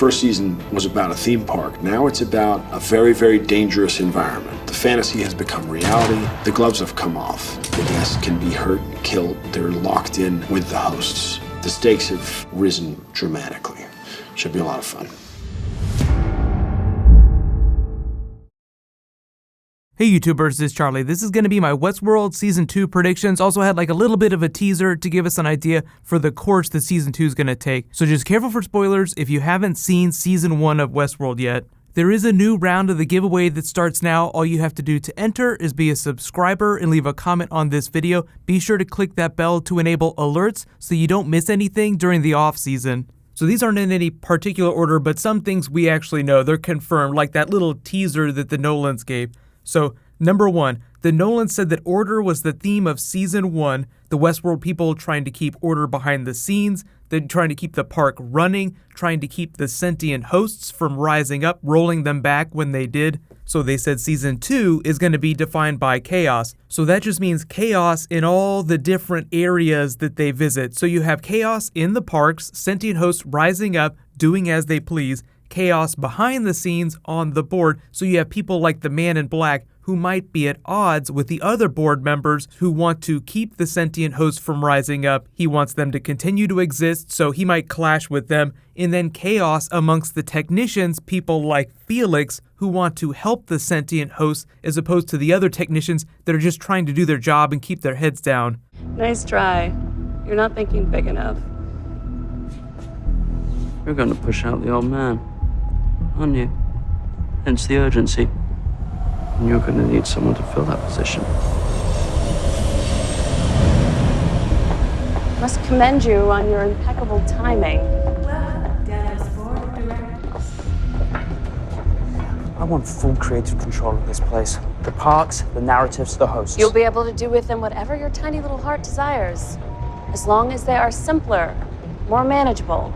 first season was about a theme park. Now it's about a very, very dangerous environment. The fantasy has become reality. The gloves have come off. The guests can be hurt, killed. They're locked in with the hosts. The stakes have risen dramatically. Should be a lot of fun. Hey YouTubers, this is Charlie. This is going to be my Westworld Season 2 predictions. Also had like a little bit of a teaser to give us an idea for the course that Season 2 is going to take. So just careful for spoilers if you haven't seen Season 1 of Westworld yet. There is a new round of the giveaway that starts now. All you have to do to enter is be a subscriber and leave a comment on this video. Be sure to click that bell to enable alerts so you don't miss anything during the off season. So these aren't in any particular order, but some things we actually know. They're confirmed, like that little teaser that the Nolans gave. So, number 1, the Nolans said that order was the theme of Season 1, the Westworld people trying to keep order behind the scenes, they're trying to keep the park running, trying to keep the sentient hosts from rising up, rolling them back when they did. So they said Season 2 is going to be defined by chaos. So that just means chaos in all the different areas that they visit. So you have chaos in the parks, sentient hosts rising up, doing as they please, chaos behind the scenes on the board, so you have people like the Man in Black who might be at odds with the other board members who want to keep the sentient hosts from rising up. He wants them to continue to exist, so he might clash with them. And then chaos amongst the technicians, people like Felix, who want to help the sentient hosts as opposed to the other technicians that are just trying to do their job and keep their heads down. Nice try. You're not thinking big enough. You're going to push out the old man, aren't you? Hence the urgency. And you're going to need someone to fill that position. Must commend you on your impeccable timing. I want full creative control of this place. The parks, the narratives, the hosts. You'll be able to do with them whatever your tiny little heart desires, as long as they are simpler, more manageable.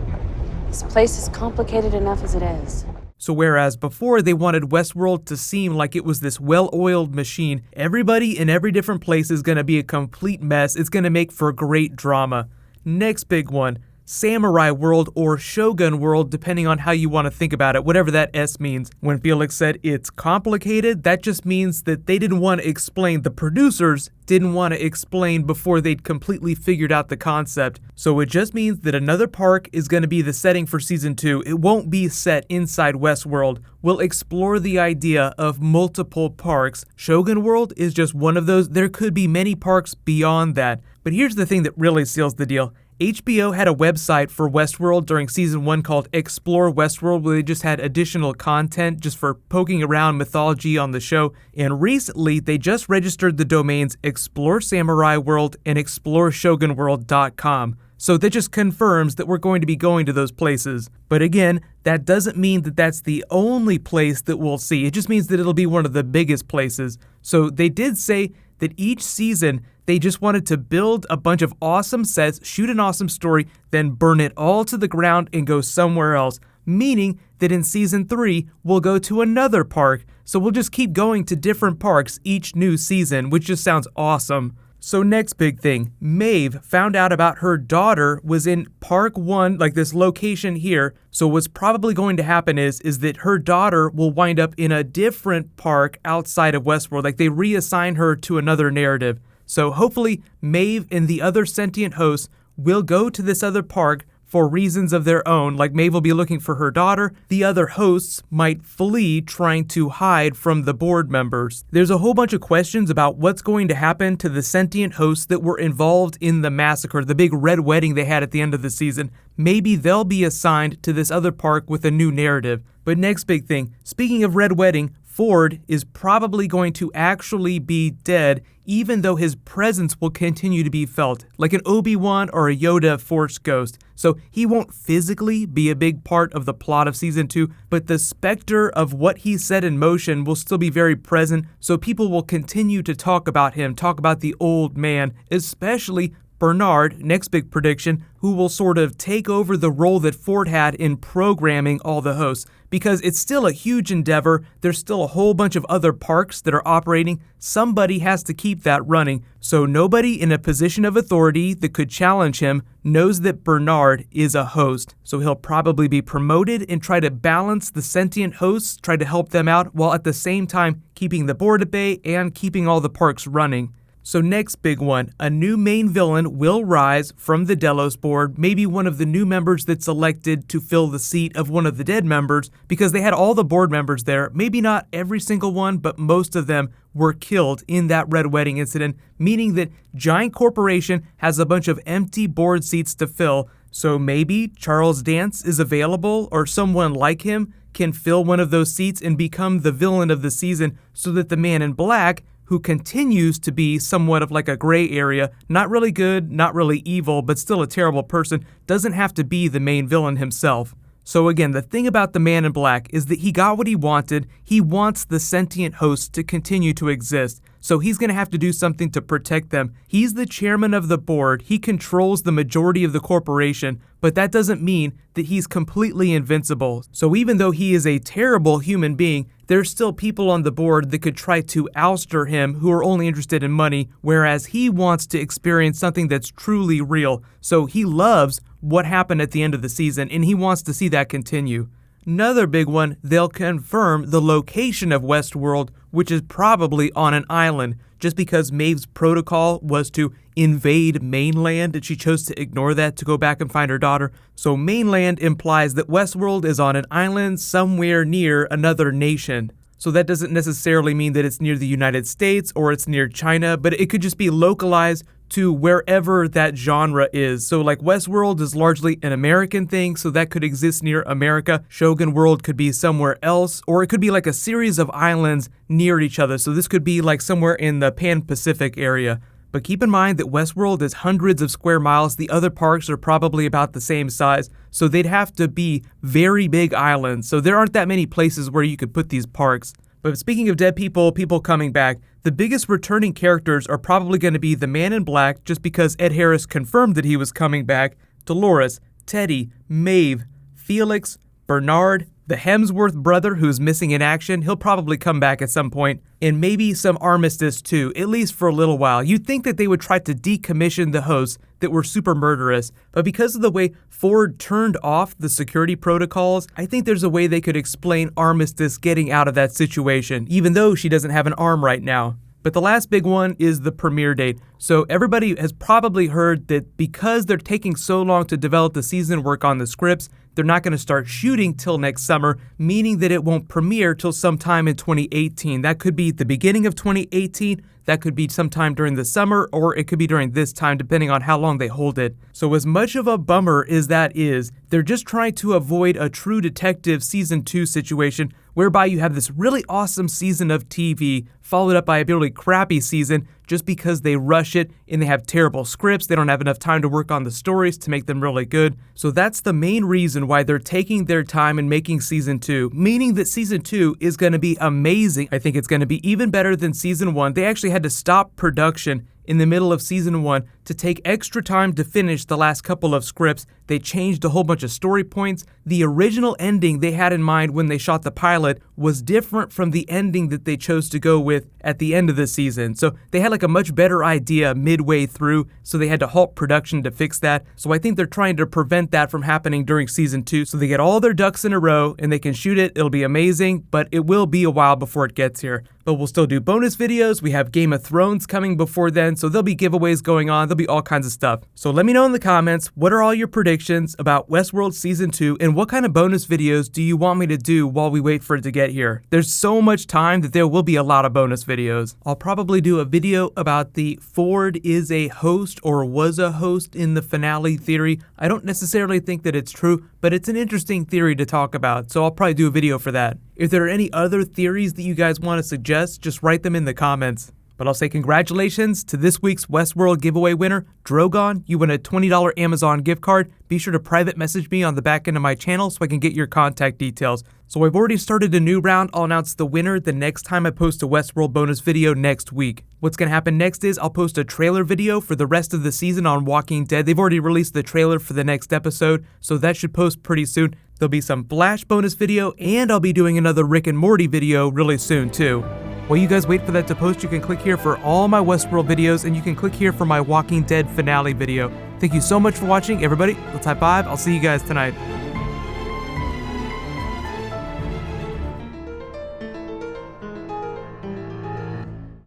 This place is complicated enough as it is. So whereas before they wanted Westworld to seem like it was this well-oiled machine, everybody in every different place is going to be a complete mess. It's going to make for great drama. Next big one, Samurai World or Shogun World, depending on how you want to think about it, whatever that S means. When Felix said it's complicated, that just means that they didn't want to explain, the producers didn't want to explain before they'd completely figured out the concept. So it just means that another park is going to be the setting for Season 2. It won't be set inside Westworld. We'll explore the idea of multiple parks. Shogun World is just one of those. There could be many parks beyond that. But here's the thing that really seals the deal. HBO had a website for Westworld during Season 1 called Explore Westworld, where they just had additional content just for poking around mythology on the show. And recently, they just registered the domains Explore Samurai World and ExploreShogunWorld.com. So that just confirms that we're going to be going to those places. But again, that doesn't mean that that's the only place that we'll see. It just means that it'll be one of the biggest places. So they did say that each season, they just wanted to build a bunch of awesome sets, shoot an awesome story, then burn it all to the ground and go somewhere else. Meaning that in Season 3, we'll go to another park. So we'll just keep going to different parks each new season, which just sounds awesome. So next big thing, Maeve found out about her daughter was in Park 1, like this location here. So what's probably going to happen is that her daughter will wind up in a different park outside of Westworld. Like they reassign her to another narrative. So hopefully Maeve and the other sentient hosts will go to this other park for reasons of their own. Like Maeve will be looking for her daughter. The other hosts might flee, trying to hide from the board members. There's a whole bunch of questions about what's going to happen to the sentient hosts that were involved in the massacre, the big red wedding they had at the end of the season. Maybe they'll be assigned to this other park with a new narrative. But next big thing, speaking of red wedding, Ford is probably going to actually be dead, even though his presence will continue to be felt, like an Obi-Wan or a Yoda Force ghost. So he won't physically be a big part of the plot of Season 2, but the specter of what he set in motion will still be very present, so people will continue to talk about him, talk about the old man, especially Bernard, next big prediction, who will sort of take over the role that Ford had in programming all the hosts. Because it's still a huge endeavor, there's still a whole bunch of other parks that are operating. Somebody has to keep that running. So nobody in a position of authority that could challenge him knows that Bernard is a host. So he'll probably be promoted and try to balance the sentient hosts, try to help them out, while at the same time keeping the board at bay and keeping all the parks running. So next big one, a new main villain will rise from the Delos board, maybe one of the new members that's elected to fill the seat of one of the dead members, because they had all the board members there, maybe not every single one, but most of them were killed in that Red Wedding incident, meaning that Giant Corporation has a bunch of empty board seats to fill, so maybe Charles Dance is available, or someone like him can fill one of those seats and become the villain of the season, so that the Man in Black, who continues to be somewhat of like a gray area, not really good, not really evil, but still a terrible person, doesn't have to be the main villain himself. So again, the thing about the Man in Black is that he got what he wanted. He wants the sentient hosts to continue to exist, so he's going to have to do something to protect them. He's the chairman of the board. He controls the majority of the corporation, but that doesn't mean that he's completely invincible. So even though he is a terrible human being, there's still people on the board that could try to ouster him who are only interested in money, whereas he wants to experience something that's truly real. So he loves what happened at the end of the season, and he wants to see that continue. Another big one, they'll confirm the location of Westworld, which is probably on an island, just because Maeve's protocol was to invade mainland, and she chose to ignore that to go back and find her daughter. So mainland implies that Westworld is on an island somewhere near another nation. So that doesn't necessarily mean that it's near the United States or it's near China, but it could just be localized to wherever that genre is. So like Westworld is largely an American thing, so that could exist near America. Shogun World could be somewhere else, or it could be like a series of islands near each other. So this could be like somewhere in the Pan-Pacific area. But keep in mind that Westworld is hundreds of square miles. The other parks are probably about the same size, so they'd have to be very big islands. So there aren't that many places where you could put these parks. But speaking of dead people, people coming back, the biggest returning characters are probably going to be the Man in Black, just because Ed Harris confirmed that he was coming back, Dolores, Teddy, Maeve, Felix, Bernard, the Hemsworth brother who's missing in action, he'll probably come back at some point, and maybe some Armistice too, at least for a little while. You'd think that they would try to decommission the hosts that were super murderous, but because of the way Ford turned off the security protocols, I think there's a way they could explain Armistice getting out of that situation, even though she doesn't have an arm right now. But the last big one is the premiere date. So everybody has probably heard that because they're taking so long to develop the season, work on the scripts, they're not going to start shooting till next summer, meaning that it won't premiere till sometime in 2018. That could be the beginning of 2018, that could be sometime during the summer, or it could be during this time, depending on how long they hold it. So as much of a bummer as that is, they're just trying to avoid a True Detective Season 2 situation, whereby you have this really awesome season of TV, followed up by a really crappy season, just because they rush it and they have terrible scripts, they don't have enough time to work on the stories to make them really good. So that's the main reason why they're taking their time and making Season 2, meaning that Season 2 is going to be amazing. I think it's going to be even better than Season 1. They actually had to stop production in the middle of Season 1 to take extra time to finish the last couple of scripts. They changed a whole bunch of story points. The original ending they had in mind when they shot the pilot was different from the ending that they chose to go with at the end of the season. So they had like a much better idea midway through, so they had to halt production to fix that. So I think they're trying to prevent that from happening during Season 2, so they get all their ducks in a row and they can shoot it. It'll be amazing, but it will be a while before it gets here. But we'll still do bonus videos. We have Game of Thrones coming before then, so there'll be giveaways going on. There'll be all kinds of stuff. So let me know in the comments, what are all your predictions about Westworld Season 2, and what kind of bonus videos do you want me to do while we wait for it to get here? There's so much time that there will be a lot of bonus videos. I'll probably do a video about the Ford is a host or was a host in the finale theory. I don't necessarily think that it's true, but it's an interesting theory to talk about, so I'll probably do a video for that. If there are any other theories that you guys want to suggest, just write them in the comments. But I'll say congratulations to this week's Westworld giveaway winner, Drogon. You win a $20 Amazon gift card. Be sure to private message me on the back end of my channel so I can get your contact details. So I've already started a new round. I'll announce the winner the next time I post a Westworld bonus video next week. What's going to happen next is I'll post a trailer video for the rest of the season on Walking Dead. They've already released the trailer for the next episode, so that should post pretty soon. There'll be some Flash bonus video, and I'll be doing another Rick and Morty video really soon too. While you guys wait for that to post, you can click here for all my Westworld videos, and you can click here for my Walking Dead finale video. Thank you so much for watching, everybody. Let's high five. I'll see you guys tonight.